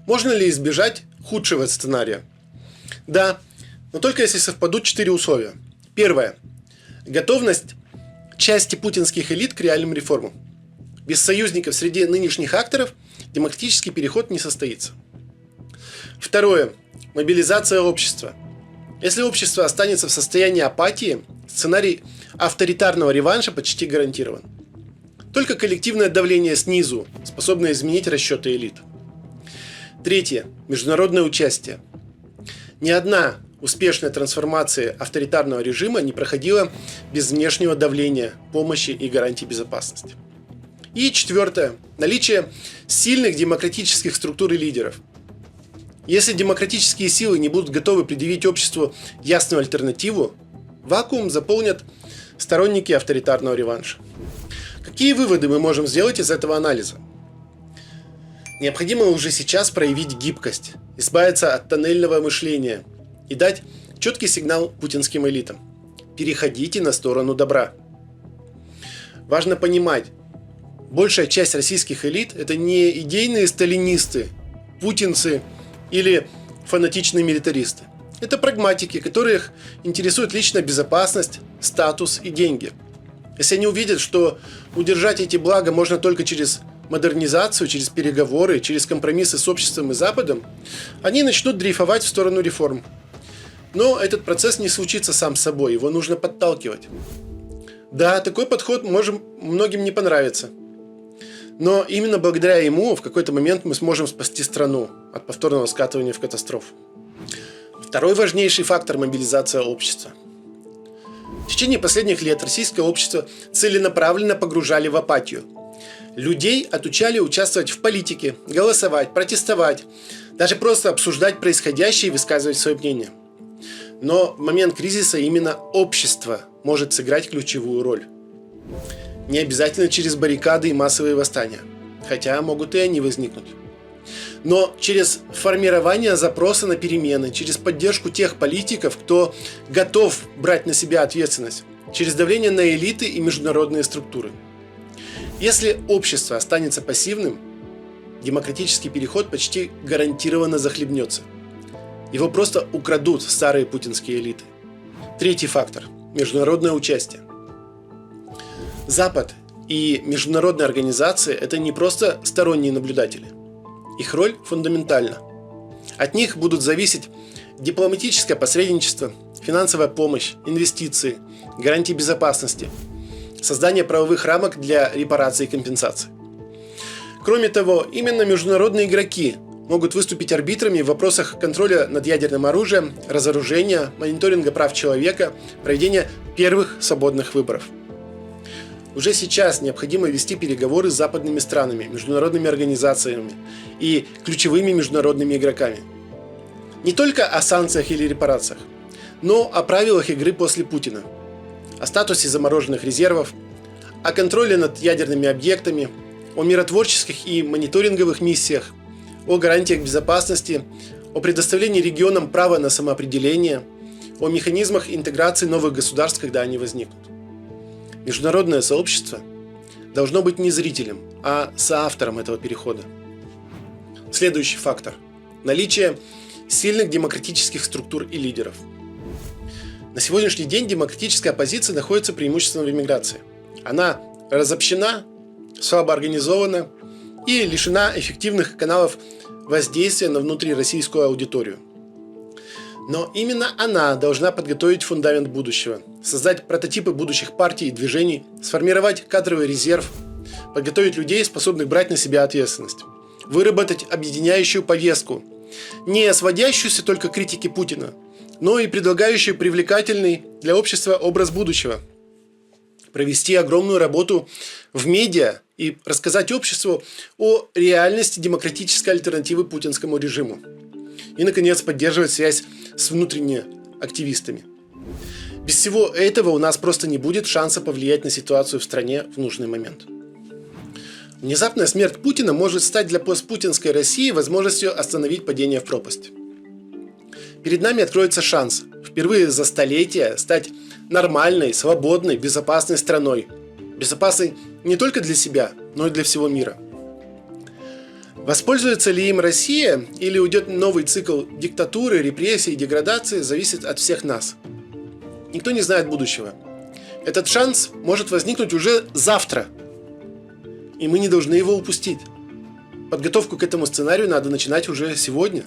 Можно ли избежать худшего сценария? Да, но только если совпадут 4 условия. Первое. Готовность части путинских элит к реальным реформам. Без союзников среди нынешних акторов демократический переход не состоится. Второе. Мобилизация общества. Если общество останется в состоянии апатии, сценарий авторитарного реванша почти гарантирован. Только коллективное давление снизу способно изменить расчеты элит. Третье. Международное участие. Ни одна успешная трансформация авторитарного режима не проходила без внешнего давления, помощи и гарантий безопасности. И четвертое. Наличие сильных демократических структур и лидеров. Если демократические силы не будут готовы предъявить обществу ясную альтернативу, вакуум заполнят сторонники авторитарного реванша. Какие выводы мы можем сделать из этого анализа? Необходимо уже сейчас проявить гибкость, избавиться от тоннельного мышления и дать четкий сигнал путинским элитам. Переходите на сторону добра. Важно понимать, большая часть российских элит – это не идейные сталинисты, путинцы или фанатичные милитаристы. Это прагматики, которых интересует личная безопасность, статус и деньги. Если они увидят, что удержать эти блага можно только через модернизацию, через переговоры, через компромиссы с обществом и Западом, они начнут дрейфовать в сторону реформ. Но этот процесс не случится сам собой, его нужно подталкивать. Да, такой подход может многим не понравиться. Но именно благодаря ему в какой-то момент мы сможем спасти страну от повторного скатывания в катастрофу. Второй важнейший фактор – мобилизация общества. В течение последних лет российское общество целенаправленно погружали в апатию. Людей отучали участвовать в политике, голосовать, протестовать, даже просто обсуждать происходящее и высказывать свое мнение. Но в момент кризиса именно общество может сыграть ключевую роль. Не обязательно через баррикады и массовые восстания, хотя могут и они возникнуть. Но через формирование запроса на перемены, через поддержку тех политиков, кто готов брать на себя ответственность, через давление на элиты и международные структуры. Если общество останется пассивным, демократический переход почти гарантированно захлебнется. Его просто украдут старые путинские элиты. Третий фактор – международное участие. Запад и международные организации – это не просто сторонние наблюдатели. Их роль фундаментальна. От них будут зависеть дипломатическое посредничество, финансовая помощь, инвестиции, гарантии безопасности, создание правовых рамок для репараций и компенсаций. Кроме того, именно международные игроки могут выступить арбитрами в вопросах контроля над ядерным оружием, разоружения, мониторинга прав человека, проведения первых свободных выборов. Уже сейчас необходимо вести переговоры с западными странами, международными организациями и ключевыми международными игроками. Не только о санкциях или репарациях, но о правилах игры после Путина, о статусе замороженных резервов, о контроле над ядерными объектами, о миротворческих и мониторинговых миссиях, о гарантиях безопасности, о предоставлении регионам права на самоопределение, о механизмах интеграции новых государств, когда они возникнут. Международное сообщество должно быть не зрителем, а соавтором этого перехода. Следующий фактор – наличие сильных демократических структур и лидеров. На сегодняшний день демократическая оппозиция находится преимущественно в эмиграции. Она разобщена, слабо организована и лишена эффективных каналов воздействия на внутрироссийскую аудиторию. Но именно она должна подготовить фундамент будущего, создать прототипы будущих партий и движений, сформировать кадровый резерв, подготовить людей, способных брать на себя ответственность, выработать объединяющую повестку, не сводящуюся только к критике Путина, но и предлагающую привлекательный для общества образ будущего, провести огромную работу в медиа и рассказать обществу о реальности демократической альтернативы путинскому режиму. И, наконец, поддерживать связь с внутренними активистами. Без всего этого у нас просто не будет шанса повлиять на ситуацию в стране в нужный момент. Внезапная смерть Путина может стать для постпутинской России возможностью остановить падение в пропасть. Перед нами откроется шанс впервые за столетия стать нормальной, свободной, безопасной страной. Безопасной не только для себя, но и для всего мира. Воспользуется ли им Россия или уйдет новый цикл диктатуры, репрессий и деградации, зависит от всех нас. Никто не знает будущего. Этот шанс может возникнуть уже завтра, и мы не должны его упустить. Подготовку к этому сценарию надо начинать уже сегодня.